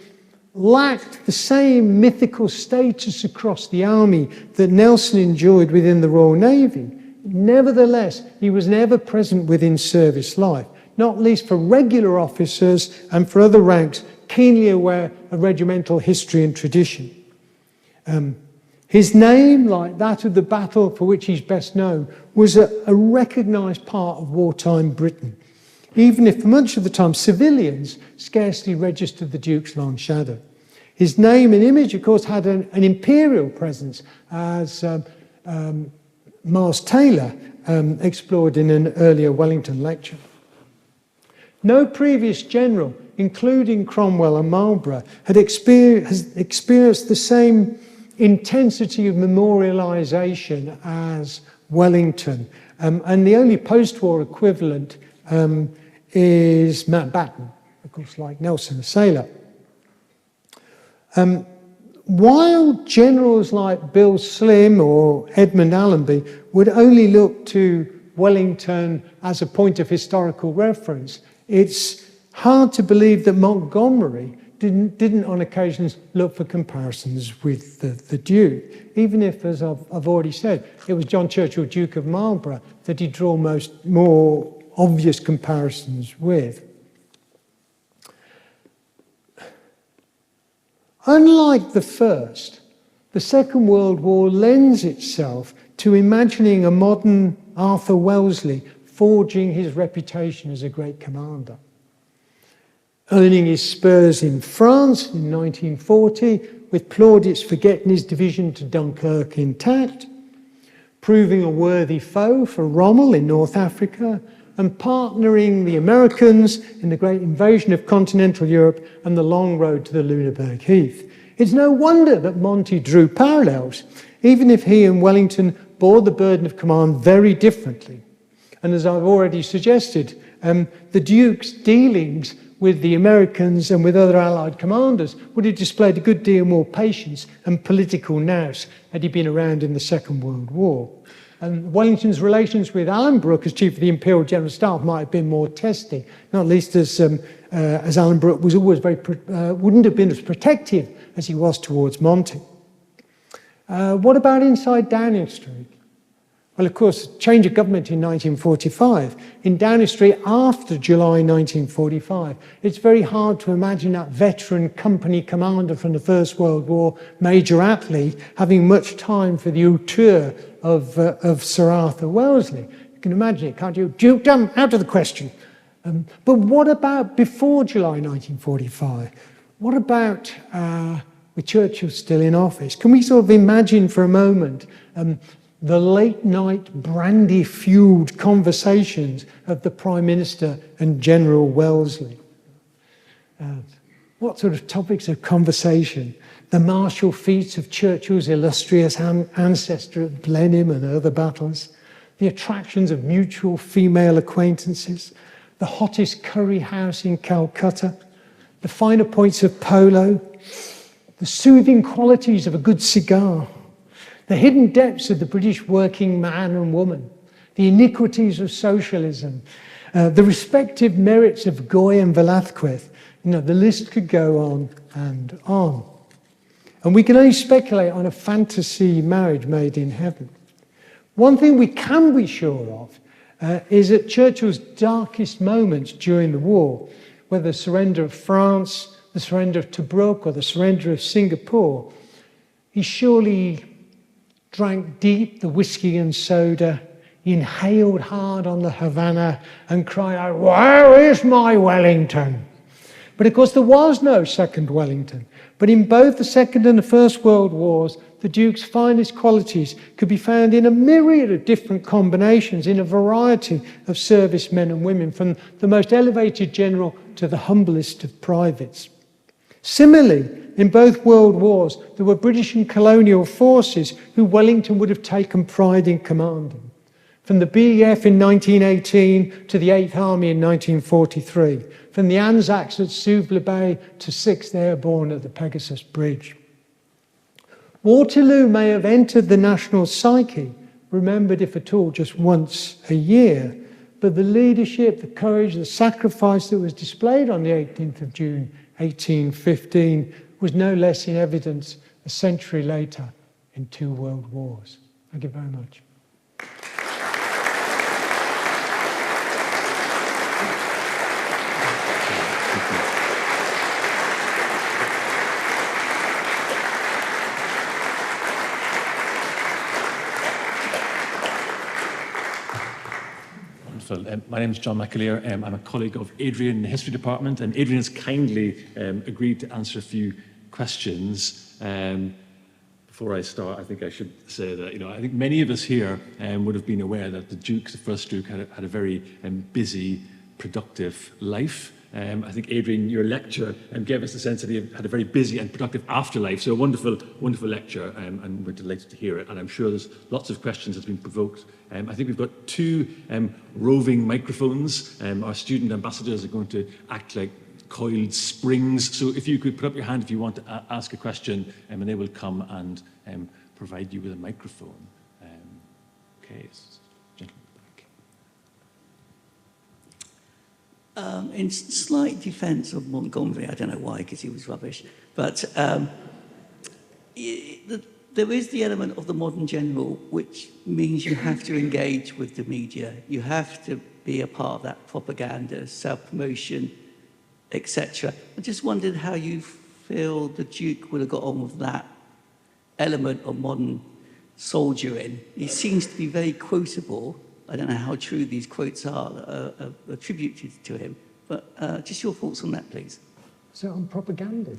lacked the same mythical status across the army that Nelson enjoyed within the Royal Navy, nevertheless, he was never present within service life, not least for regular officers and for other ranks keenly aware of regimental history and tradition. His name, like that of the battle for which he's best known, was a recognised part of wartime Britain, even if for much of the time civilians scarcely registered the Duke's long shadow. His name and image, of course, had an imperial presence, as Miles Taylor explored in an earlier Wellington lecture. No previous general, including Cromwell and Marlborough, has experienced the same intensity of memorialisation as Wellington. And the only post-war equivalent is Mountbatten, of course, like Nelson, a sailor. While generals like Bill Slim or Edmund Allenby would only look to Wellington as a point of historical reference, it's hard to believe that Montgomery didn't on occasions look for comparisons with the Duke, even if, as I've already said, it was John Churchill, Duke of Marlborough, that he drew more obvious comparisons with. Unlike the first, the Second World War lends itself to imagining a modern Arthur Wellesley forging his reputation as a great commander. Earning his spurs in France in 1940, with plaudits for getting his division to Dunkirk intact, proving a worthy foe for Rommel in North Africa, and partnering the Americans in the great invasion of continental Europe and the long road to the Lüneburg Heath. It's no wonder that Monty drew parallels, even if he and Wellington bore the burden of command very differently. And as I've already suggested, the Duke's dealings with the Americans and with other Allied commanders would have displayed a good deal more patience and political nous had he been around in the Second World War. And Wellington's relations with Alan Brooke as Chief of the Imperial General Staff might have been more testy, not least as Alan Brooke was always wouldn't have been as protective as he was towards Monty. What about inside Downing Street? Well, of course, change of government in 1945. In Downing Street, after July 1945, it's very hard to imagine that veteran company commander from the First World War, Major Attlee, having much time for the hauteur of Sir Arthur Wellesley. You can imagine it, can't you? Dukedom, out of the question. But what about before July 1945? What about with Churchill still in office? Can we sort of imagine for a moment the late-night brandy-fueled conversations of the Prime Minister and General Wellesley? What sort of topics of conversation? The martial feats of Churchill's illustrious ancestor at Blenheim and other battles, the attractions of mutual female acquaintances, the hottest curry house in Calcutta, the finer points of polo, the soothing qualities of a good cigar, the hidden depths of the British working man and woman, the iniquities of socialism, the respective merits of Goy and Velázquez. The list could go on and on. And we can only speculate on a fantasy marriage made in heaven. One thing we can be sure of is at Churchill's darkest moments during the war, whether the surrender of France, the surrender of Tobruk, or the surrender of Singapore, he surely drank deep the whiskey and soda, inhaled hard on the Havana, and cried out, "Where is my Wellington?" But of course there was no second Wellington. But in both the Second and the First World Wars, the Duke's finest qualities could be found in a myriad of different combinations in a variety of servicemen and women, from the most elevated general to the humblest of privates. Similarly, in both World Wars, there were British and colonial forces who Wellington would have taken pride in commanding. From the BEF in 1918 to the 8th Army in 1943, from the Anzacs at Suvla Bay to 6th Airborne at the Pegasus Bridge. Waterloo may have entered the national psyche, remembered if at all just once a year, but the leadership, the courage, the sacrifice that was displayed on the 18th of June 1815 was no less in evidence a century later in 2 world wars. Thank you very much. My name is John McAleer. I'm a colleague of Adrian in the History Department, and Adrian has kindly agreed to answer a few questions. Before I start, I think I should say that, I think many of us here would have been aware that the Duke, the first Duke, had a very busy, productive life. I think, Adrian, your lecture gave us the sense that he had a very busy and productive afterlife. So a wonderful, wonderful lecture, and we're delighted to hear it. And I'm sure there's lots of questions that's been provoked. I think we've got 2 roving microphones. Our student ambassadors are going to act like coiled springs. So if you could put up your hand if you want to ask a question, and they will come and provide you with a microphone. Okay. In slight defence of Montgomery, I don't know why, because he was rubbish, but there is the element of the modern general, which means you have to engage with the media. You have to be a part of that propaganda, self-promotion, etc. I just wondered how you feel the Duke would have got on with that element of modern soldiering. He seems to be very quotable. I don't know how true these quotes are attributed to him, but just your thoughts on that, please. So on propaganda?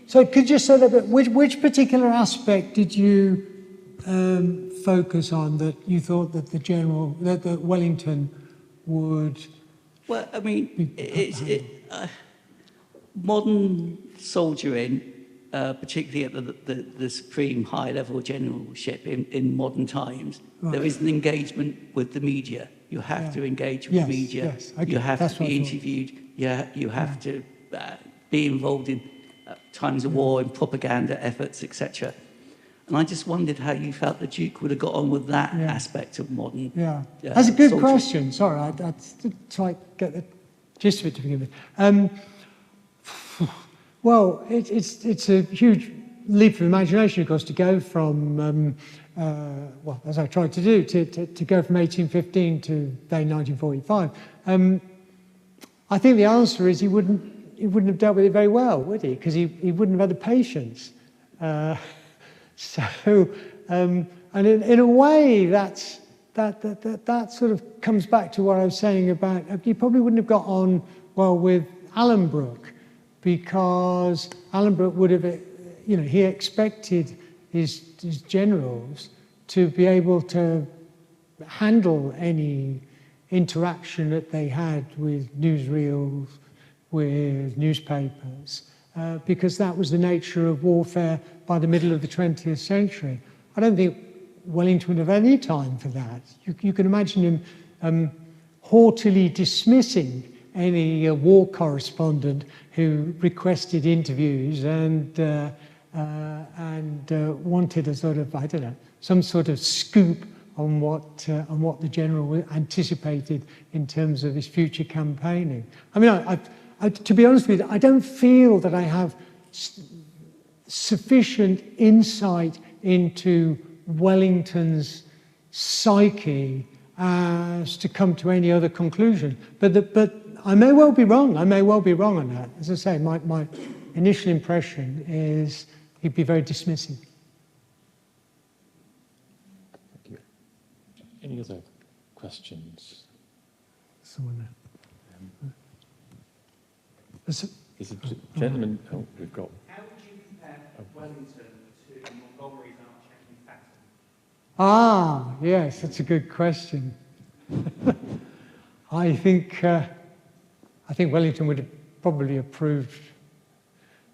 So could you just say that, which particular aspect did you focus on that you thought that the general, that Wellington would... Well, I mean, modern soldiering, particularly at the supreme high-level generalship in modern times, right. There is an engagement with the media. You have to engage with the media. Yes, okay. You have to be interviewed. You have to be involved in times of war and propaganda efforts, etc. And I just wondered how you felt the Duke would have got on with that aspect of modern. That's a good question. Sorry, I try to get the gist of it to begin with. Well, it's a huge leap of imagination, of course, to go from, well, as I tried to do, to go from 1815 to, say, 1945. I think the answer is he wouldn't have dealt with it very well, would he? Because he wouldn't have had the patience. And in a way, that sort of comes back to what I was saying about, he probably wouldn't have got on well with Alanbrooke, because Alanbrooke would have, he expected his generals to be able to handle any interaction that they had with newsreels, with newspapers, because that was the nature of warfare by the middle of the 20th century. I don't think Wellington would have any time for that. You can imagine him haughtily dismissing any war correspondent who requested interviews and wanted a sort of, I don't know, some sort of scoop on what the general anticipated in terms of his future campaigning. I mean, to be honest with you, I don't feel that I have sufficient insight into Wellington's psyche as to come to any other conclusion. But I may well be wrong. I may well be wrong on that. As I say, my initial impression is he'd be very dismissive. Thank you. Any other questions? Someone there. There's a gentleman. Oh, we've got. How would you compare Wellington to Ah, yes, that's a good question. I think Wellington would have probably approved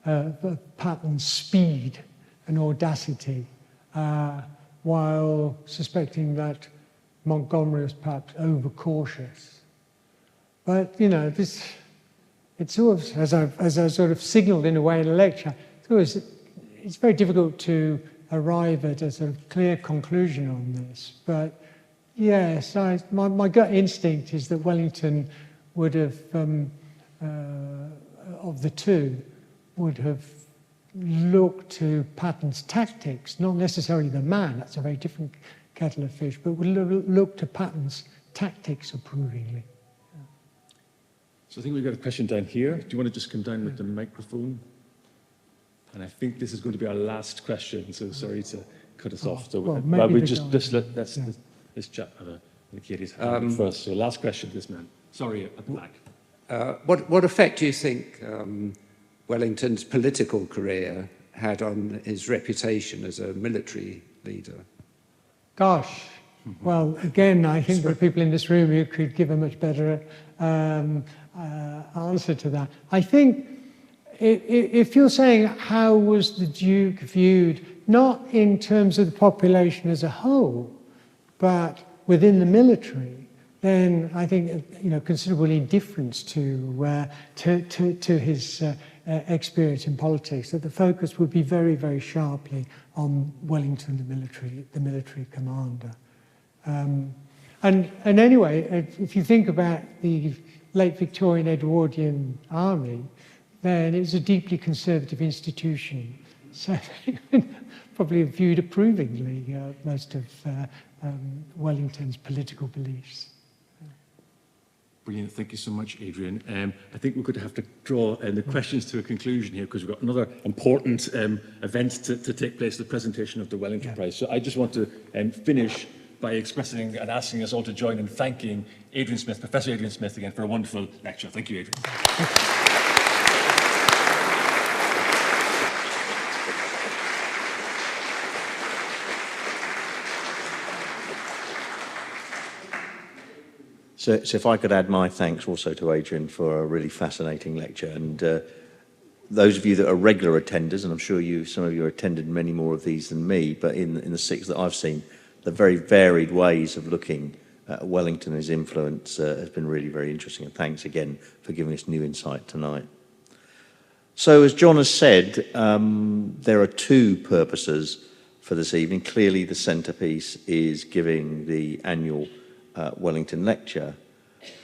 Patton's speed and audacity, while suspecting that Montgomery was perhaps overcautious. But it's always, as I sort of signalled in a way in a lecture, it's very difficult to arrive at a sort of clear conclusion on this. But yes, my gut instinct is that Wellington would have, of the two, would have looked to Patton's tactics, not necessarily the man, that's a very different kettle of fish, but would look to Patton's tactics approvingly. So I think we've got a question down here. Do you want to just come down with the microphone? And I think this is going to be our last question, so sorry to cut us off. So we just let this chap have indicate his hand first. So last question to this man. Sorry, at the back. What effect do you think Wellington's political career had on his reputation as a military leader? Gosh, well, again, I think there are people in this room who could give a much better answer to that. I think if you're saying how was the Duke viewed, not in terms of the population as a whole, but within the military, then I think considerable indifference to his experience in politics, that the focus would be very, very sharply on Wellington, the military commander. And anyway, if you think about the late Victorian Edwardian army, then it's a deeply conservative institution. So probably viewed approvingly most of Wellington's political beliefs. Brilliant. Thank you so much, Adrian. I think we're going to have to draw the questions to a conclusion here because we've got another important event to take place, the presentation of the Wellington Prize. So I just want to finish by expressing and asking us all to join in thanking Adrian Smith, Professor Adrian Smith, again for a wonderful lecture. Thank you, Adrian. So if I could add my thanks also to Adrian for a really fascinating lecture. And those of you that are regular attenders, and I'm sure some of you attended many more of these than me, but in the 6 that I've seen, the very varied ways of looking at Wellington and his influence has been really very interesting. And thanks again for giving us new insight tonight. So as John has said, there are 2 purposes for this evening. Clearly the centrepiece is giving the annual Wellington Lecture,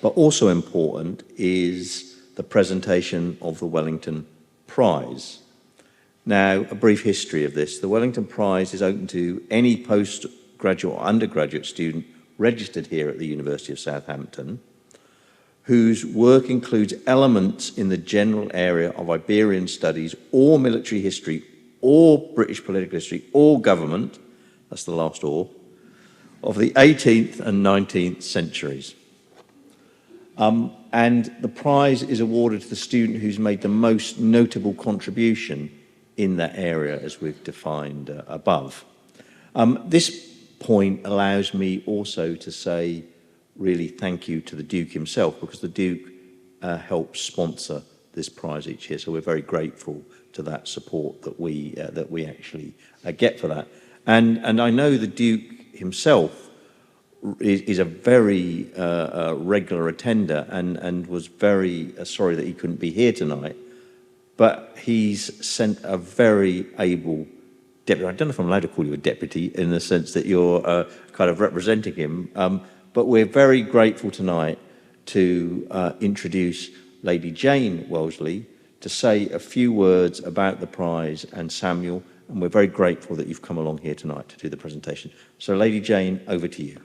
but also important is the presentation of the Wellington Prize. Now, a brief history of this. The Wellington Prize is open to any postgraduate or undergraduate student registered here at the University of Southampton whose work includes elements in the general area of Iberian studies or military history or British political history or government, that's the last or, of the 18th and 19th centuries. And the prize is awarded to the student who's made the most notable contribution in that area as we've defined above. This point allows me also to say really thank you to the Duke himself, because the Duke helps sponsor this prize each year. So we're very grateful to that support that we actually get for that. And I know the Duke himself is a very regular attender and was very sorry that he couldn't be here tonight, but he's sent a very able deputy. I don't know if I'm allowed to call you a deputy in the sense that you're kind of representing him, but we're very grateful tonight to introduce Lady Jane Wellesley to say a few words about the prize and Samuel, and we're very grateful that you've come along here tonight to do the presentation. So Lady Jane, over to you.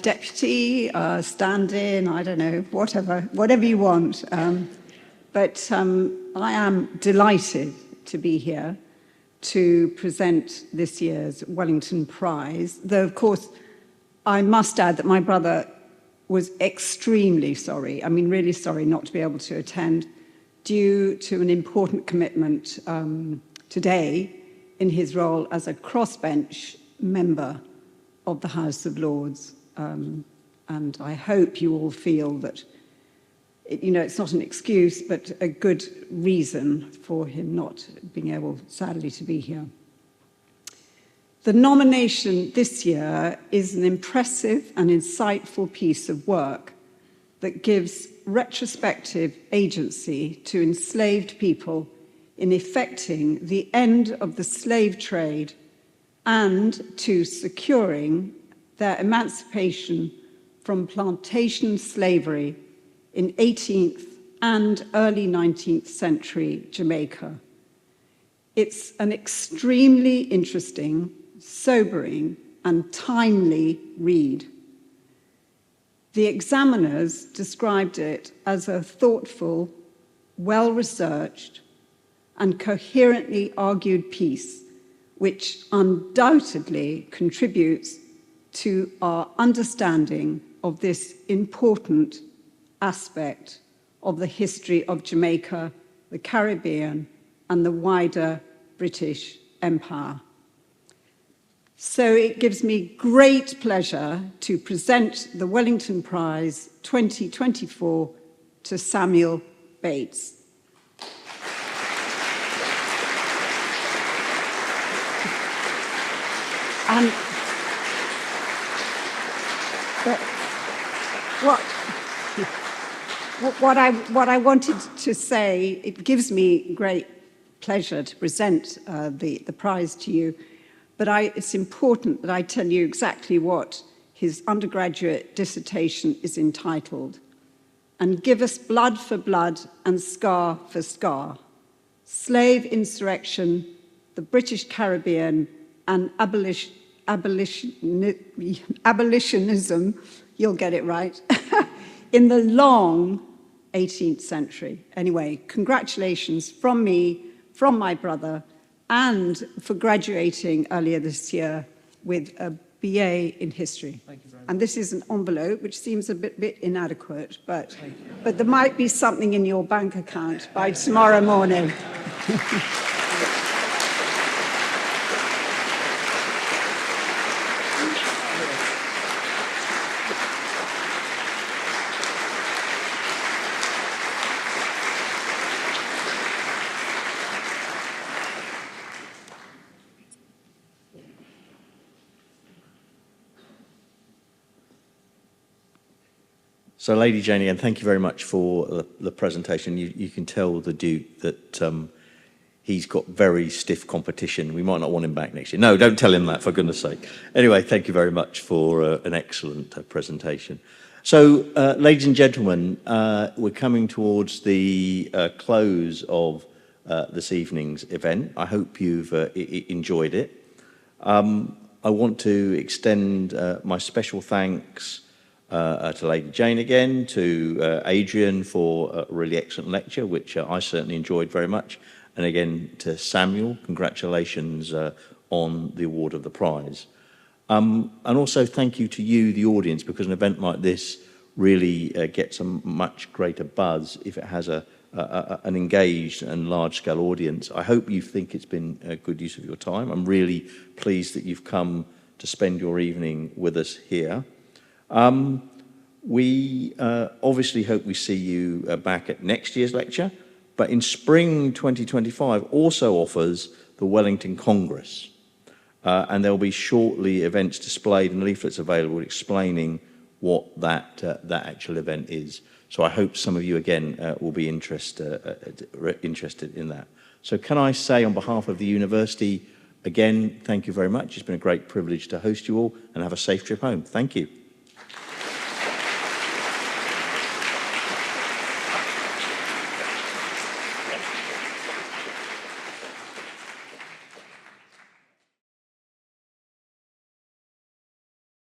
Deputy, stand-in, I don't know, whatever you want. But I am delighted to be here to present this year's Wellington Prize, though of course I must add that my brother was extremely sorry, I mean really sorry not to be able to attend due to an important commitment today in his role as a crossbench member of the House of Lords. And I hope you all feel that, it's not an excuse, but a good reason for him not being able, sadly, to be here. The nomination this year is an impressive and insightful piece of work that gives retrospective agency to enslaved people in effecting the end of the slave trade and to securing their emancipation from plantation slavery in 18th and early 19th century Jamaica. It's an extremely interesting, sobering, and timely read. The examiners described it as a thoughtful, well-researched, and coherently argued piece, which undoubtedly contributes to our understanding of this important aspect of the history of Jamaica, the Caribbean, and the wider British Empire. So it gives me great pleasure to present the Wellington Prize 2024 to Samuel Bates. And what I wanted to say, it gives me great pleasure to present the prize to you, but it's important that I tell you exactly what his undergraduate dissertation is entitled. And give us blood for blood and scar for scar. Slave insurrection, the British Caribbean, and abolitionism, you'll get it right, in the long 18th century. Anyway, congratulations from me, from my brother, and for graduating earlier this year with a BA in history. Thank you very much. And this is an envelope, which seems a bit inadequate, but there might be something in your bank account by tomorrow morning. So, Lady Jane, again, thank you very much for the presentation. You can tell the Duke that he's got very stiff competition. We might not want him back next year. No, don't tell him that, for goodness sake. Anyway, thank you very much for an excellent presentation. So, ladies and gentlemen, we're coming towards the close of this evening's event. I hope you've enjoyed it. I want to extend my special thanks to Lady Jane again, to Adrian for a really excellent lecture, which I certainly enjoyed very much. And again, to Samuel, congratulations on the award of the prize. And also thank you to you, the audience, because an event like this really gets a much greater buzz if it has an engaged and large-scale audience. I hope you think it's been a good use of your time. I'm really pleased that you've come to spend your evening with us here. We obviously hope we see you back at next year's lecture, but in spring 2025 also offers the Wellington Congress. And there'll be shortly events displayed and leaflets available explaining what that actual event is. So I hope some of you again will be interested in that. So can I say on behalf of the university, again, thank you very much. It's been a great privilege to host you all, and have a safe trip home. Thank you.